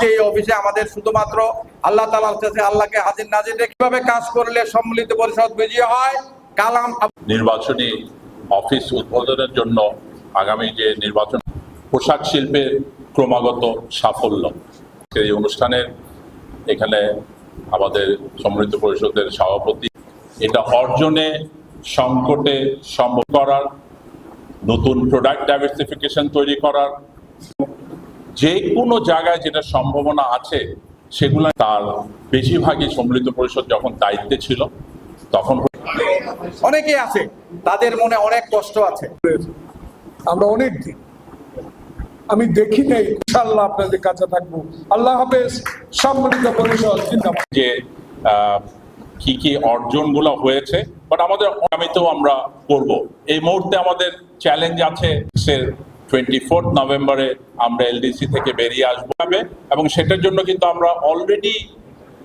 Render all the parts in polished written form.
এই অফিসে আমাদের শুধুমাত্র আল্লাহ তাআলার কাছে আল্লাহকে হাজির নাজির রেখে কিভাবে কাজ করলে সম্মিলিত পরিষদ বিজয়ী হয়। কালাম নির্বাচনী অফিস উদ্বোধনের জন্য আগামী যে নির্বাচন, পোশাক শিল্পের ক্রমাগত সাফল্য, এই অনুষ্ঠানের এখানে আমাদের সম্মিলিত পরিষদের সভাপতি এটা অর্জনে সংকটে সম্ভব করার, নতুন প্রোডাক্ট ডাইভার্সিফিকেশন তৈরি করার, যে কোনো জায়গায় যেটা সম্ভাবনা আছে সেগুলো তার বেশিরভাগই সম্মিলিত পরিষদ যখন দায়িত্বে ছিল তখন অনেকেই আছে তাদের মনে অনেক কষ্ট আছে। আমরা অনেক দিন আমি দেখি নাই, ইনশাআল্লাহ আপনাদের কাছে থাকবো। আল্লাহ হাফেজ। সম্মিলিত পরিষদ জিন্দাবাদ। যে কি কি অর্জনগুলো হয়েছে, বাট আমাদের আগামীতেও আমরা করব। এই মুহূর্তে আমাদের চ্যালেঞ্জ আছে 24 নভেম্বরে আমরা এলডিসি থেকে বেরিয়ে আসবো এবং সেটার জন্য কিন্তু আমরা অলরেডি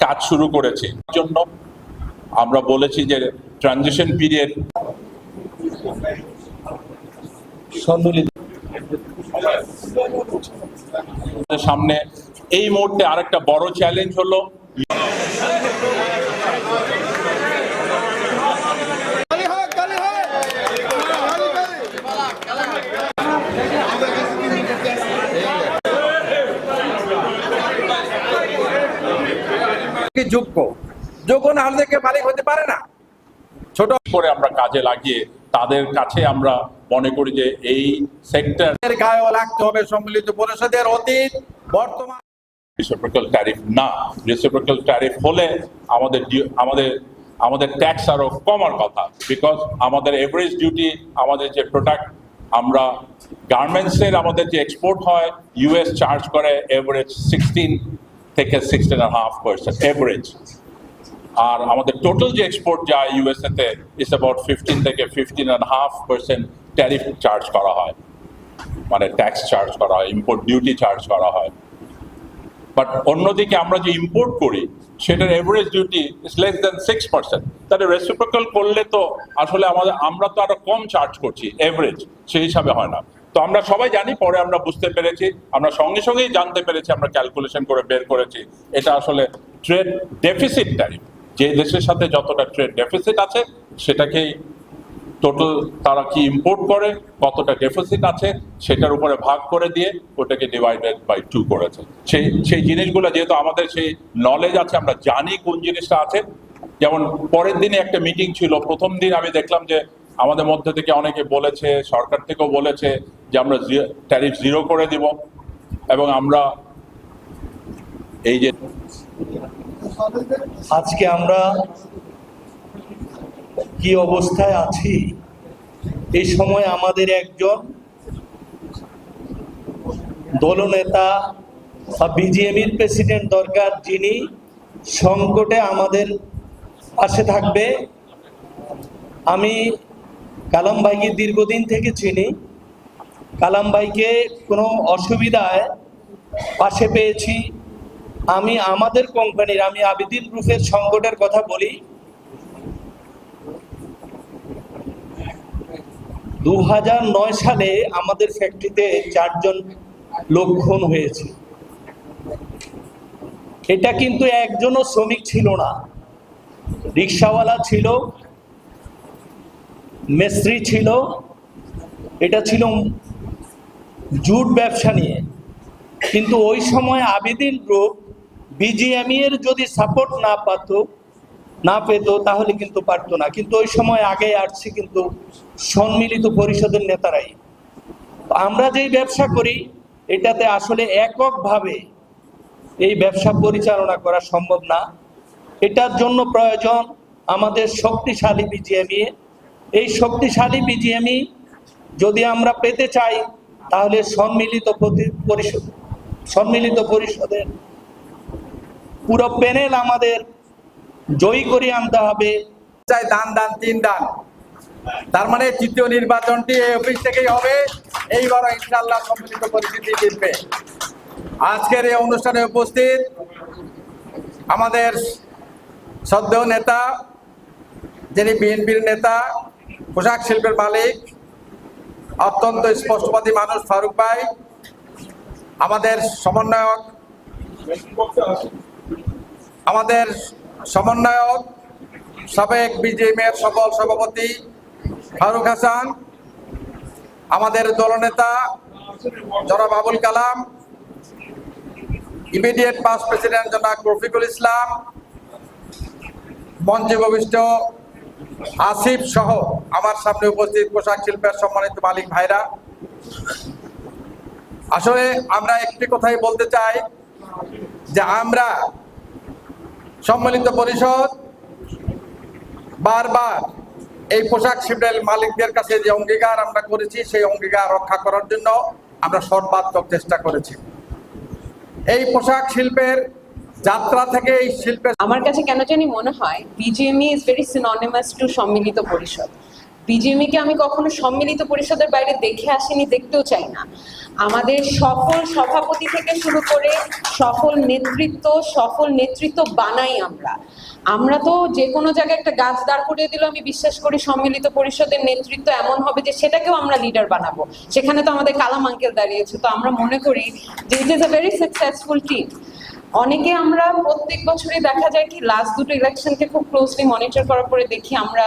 কাজ শুরু করেছি। জন্য আমরা বলেছি যে ট্রানজিশন পিরিয়ড সম্মিলিত সামনে এই মুহূর্তে আরেকটা বড় চ্যালেঞ্জ হলো যোগ্য না হলে মালিক হতে পারে না। ছোট করে আমরা কাজে লাগিয়ে তাদের কাছে আমরা মনে করি যে এই সেক্টরের গায়েও লাগতে হবে সম্মিলিত পরিষদের অতীত বর্তমান। রেসিপ্রোকাল ট্যারিফ না, রেসিপ্রোকাল ট্যারিফ হলে আমাদের ট্যাক্স আরো কমার কথা, বিকজ আমাদের এভারেজ ডিউটি, আমাদের যে প্রোডাক্ট আমরা গার্মেন্টসের আমাদের যে এক্সপোর্ট হয় ইউএস চার্জ করে এভারেজ 16 থেকে 16.5% এভারেজ, আর আমাদের টোটাল যে এক্সপোর্ট যায় ইউএসএ তে ইটস অ্যাবাউট 15 থেকে 15.5% ট্যারিফ চার্জ করা হয়, মানে ট্যাক্স চার্জ করা হয়, ইম্পোর্ট ডিউটি চার্জ করা হয়। বাট অন্যদিকে আমরা যে ইম্পোর্ট করি সেটার average duty is less than 6%। তাহলে রেসিপ্রোকাল করলে তো আসলে আমরা তো আরো কম চার্জ করছি, এভারেজ সেই হিসাবে হয় না। তো আমরা সবাই জানি, পরে আমরা বুঝতে পেরেছি, আমরা সঙ্গে সঙ্গেই জানতে পেরেছি, আমরা ক্যালকুলেশন করে বের করেছি এটা আসলে ট্রেড ডেফিসিট ট্যারিফ। যে দেশের সাথে যতটা ট্রেড ডেফিসিট আছে সেটাকেই টোটাল তারা কি ইম্পোর্ট করে কতটা ডেফিসিট আছে সেটার উপরে ভাগ করে দিয়ে ওটাকে ডিভাইডেড বাই 2 করেছে। সেই জিনিসগুলো যেহেতু আমাদের সেই নলেজ আছে, আমরা জানি কোন জিনিসটা আছে। যেমন পরের দিনে একটা মিটিং ছিল, প্রথম দিন আমি দেখলাম যে আমাদের মধ্যে থেকে অনেকে বলেছে, সরকার থেকেও বলেছে যে আমরা ট্যারিফ 0 করে দিব, এবং আমরা এই যে আজকে আমরা কি অবস্থায় আছি, এই সময় আমাদের একজন দলনেতা বা বিজিএমির প্রেসিডেন্ট দরকার, যিনি সংকটে আমাদের পাশে থাকবে। আমি কালাম ভাইকে দীর্ঘদিন থেকে চিনি। কালাম ভাইকে কোনো অসুবিধায় পাশে পেয়েছি। আমি আমাদের কোম্পানির, আমি আবিদিন গ্রুপের সংকটের কথা বলি। 2009 সালে আমাদের ফ্যাক্টরিতে 4 জন লোক খুন হয়েছে। এটা কিন্তু একজনও শ্রমিক ছিল না, রিক্সাওয়ালা ছিল, মিস্ত্রি ছিল। এটা ছিল জুট ব্যবসা নিয়ে। কিন্তু ওই সময় আবিদিন গ্রুপ বিজিএমই এর যদি সাপোর্ট না পেত তাহলে কিন্তু পারতো না। কিন্তু ওই সময় আগে আসছে কিন্তু সম্মিলিত পরিষদের নেতারাই। আমরা যেই ব্যবসা করি এটাতে আসলে এককভাবে এই ব্যবসা পরিচালনা করা সম্ভব না। এটার জন্য প্রয়োজন আমাদের শক্তিশালী বিজিএমই। এই শক্তিশালী বিজিএমই যদি আমরা পেতে চাই তাহলে সম্মিলিত পরিষদের পুরো প্যানেল আমাদের জয়ী করে আনতে হবে। চাই দান 3 দান, তার মানে তৃতীয় নির্বাচনটি এই অফিস থেকেই হবে। এইবার ইনশাআল্লাহ সম্মিলিত পরিস্থিতি জিতবে। আজকের এই অনুষ্ঠানে উপস্থিত আমাদের শ্রদ্ধেয় নেতা, যিনি বিএনপির নেতা, পোশাক শিল্পের মালিক, অত্যন্ত স্পষ্টবাদী মানুষ ফারুক ভাই, আমাদের সমন্বয়ক আমাদের সমন্বয়ক সাবেক বিজেএমের সফল সভাপতি ফারুক হাসান, আমাদের দলনেতা জনাব Abul Kalam, immediate past president জনাব রফিকুল ইসলাম, মঞ্চে উপবিষ্ট আসিফ সহ আমার সামনে উপস্থিত পোশাক শিল্পের সম্মানিত মালিক ভাইরা, আসলে আমরা একটি কথাই বলতে চাই যে আমরা সম্মিলিত পরিষদ বারবার এই পোশাক শিল্পের মালিকদের কাছে যে অঙ্গীকার আমরা করেছি সেই অঙ্গীকার রক্ষা করার জন্য আমরা সর্বাত্মক চেষ্টা করেছি। এই পোশাক শিল্পের যাত্রা থেকে এই শিল্পের আমার কাছে কেন জানি মনে হয় বিজেএমই ইজ ভেরি সিনোনিমাস টু সম্মিলিত পরিষদ। বিজেএমইকে আমি কখনো সম্মিলিত পরিষদের বাইরে দেখে আসিনি, দেখতেও চাই না। আমাদের সফল সভাপতি থেকে শুরু করে সফল নেতৃত্ব বানাই আমরা তো যে কোনো জায়গায় একটা গাছ দাঁড় করিয়ে দিলেও আমি বিশ্বাস করি সম্মিলিত পরিষদের নেতৃত্ব এমন হবে যে সেটাকেও আমরা লিডার বানাবো। সেখানে তো আমাদের কালাম আঙ্কেল দাঁড়িয়েছে, তো আমরা মনে করি যে it is a very successful team. অনেকে আমরা প্রত্যেক বছরই দেখা যায় কি লাস্ট দুটো ইলেকশনকে খুব ক্লোজলি মনিটর করার পরে দেখি আমরা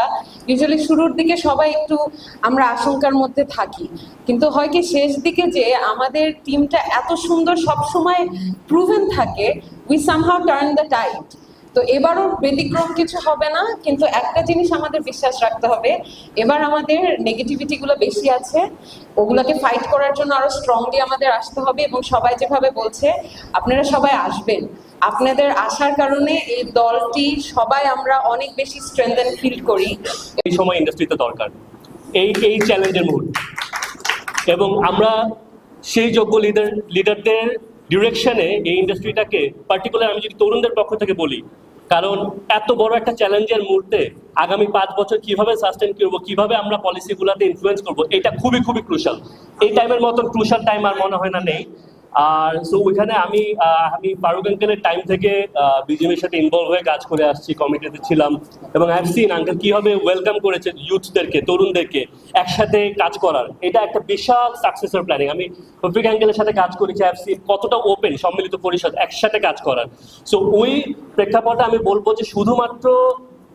ইউজুয়ালি শুরুর দিকে সবাই একটু আমরা আশঙ্কার মধ্যে থাকি, কিন্তু হয় কি শেষ দিকে যে আমাদের টিমটা এত সুন্দর সবসময় প্রুভেন থাকে, we somehow turn the tide. তো এবারও ব্যতিক্রম কিছু হবে না, কিন্তু একটা জিনিস আমাদের বিশ্বাস রাখতে হবে, এবার আমাদের নেগেটিভিটি গুলো বেশি আছে, ওগুলোকে ফাইট করার জন্য আরো স্ট্রংলি আমাদের আসতে হবে। এবং সবাই যেভাবে বলছে আপনারা সবাই আসবেন, আপনাদের আসার কারণে এই দলটি সবাই আমরা অনেক বেশি স্ট্রেংথেন ফিল করি। এই সময় ইন্ডাস্ট্রিতে দরকার এই চ্যালেঞ্জের মুহূর্তে, এবং আমরা সেই যোগ্য লিডারদের ডিরেকশনে এই ইন্ডাস্ট্রিটাকে, পার্টিকুলার আমি যদি তরুণদের পক্ষ থেকে বলি, কারণ এত বড় একটা চ্যালেঞ্জের মুহূর্তে আগামী 5 বছর কিভাবে সাস্টেন করব, কিভাবে আমরা পলিসিগুলোতে ইনফ্লুয়েন্স করব, এটা খুবই ক্রুশাল। এই টাইমের মতন ক্রুশাল টাইম আর মনে হয় না নেই। আর সো ওইখানে আমি ফারুক আঙ্কেলের টাইম থেকে বিজেপির সাথে ইনভলভ হয়ে কাজ করে আসছি, কমিটিতে ছিলাম, এবং আই হ্যাভ সিন আঙ্কেল কিভাবে ওয়েলকাম করেছে ইউথদেরকে, তরুণদেরকে একসাথে কাজ করার। এটা একটা বিশাল সাকসেসের প্ল্যানিং। আমি রফিক আঙ্কেলের সাথে কাজ করেছি, আই হ্যাভ সিন কতটা ওপেন সম্মিলিত পরিষদ একসাথে কাজ করার। সো ওই প্রেক্ষাপটে আমি বলবো যে শুধুমাত্র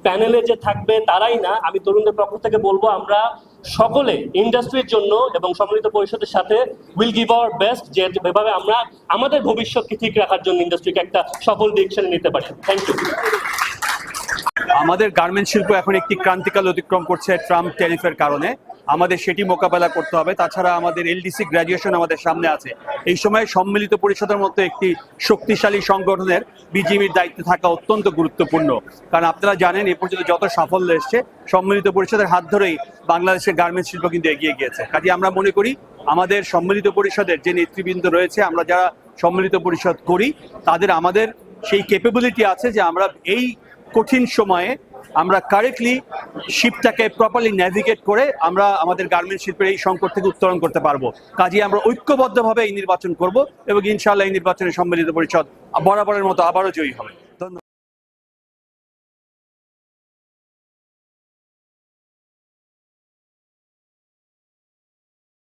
প্যানেলে যে থাকবে তারাই না, আমি তরুণদের পক্ষ থেকে বলবো আমরা সকলে ইন্ডাস্ট্রির জন্য এবং সম্মিলিত পরিষদের সাথে উইল গিভ আওয়ার বেস্ট, যেভাবে আমরা আমাদের ভবিষ্যৎকে ঠিক রাখার জন্য ইন্ডাস্ট্রিকে একটা সফল ডিরেকশন নিতে পারি। Thank you. আমাদের গার্মেন্টস শিল্প এখন একটি ক্রান্তিকাল অতিক্রম করছে ট্রাম্প ট্যারিফের কারণে, আমাদের সেটি মোকাবেলা করতে হবে। তাছাড়া আমাদের এলডিসি গ্র্যাজুয়েশন আমাদের সামনে আছে। এই সময় সম্মিলিত পরিষদের মতো একটি শক্তিশালী সংগঠনের বিজিএমির দায়িত্বে থাকা অত্যন্ত গুরুত্বপূর্ণ, কারণ আপনারা জানেন এ পর্যন্ত যত সাফল্য এসছে সম্মিলিত পরিষদের হাত ধরেই বাংলাদেশের গার্মেন্টস শিল্প কিন্তু এগিয়ে গিয়েছে। কাজে আমরা মনে করি আমাদের সম্মিলিত পরিষদের যে নেতৃবৃন্দ রয়েছে, আমরা যারা সম্মিলিত পরিষদ করি তাদের আমাদের সেই ক্যাপাবিলিটি আছে যে আমরা এই কঠিন সময়ে আমরা কারেক্টলি শিপটাকে প্রপারলি ন্যাভিগেট করে আমরা আমাদের গার্মেন্টস শিল্পের এই সংকট থেকে উত্তরণ করতে পারবো। কাজেই আমরা ঐক্যবদ্ধভাবে এই নির্বাচন করব এবং ইনশাআল্লাহ এই নির্বাচনে সম্মিলিত পরিষদ বরাবরের মতো আবারও জয়ী হবে।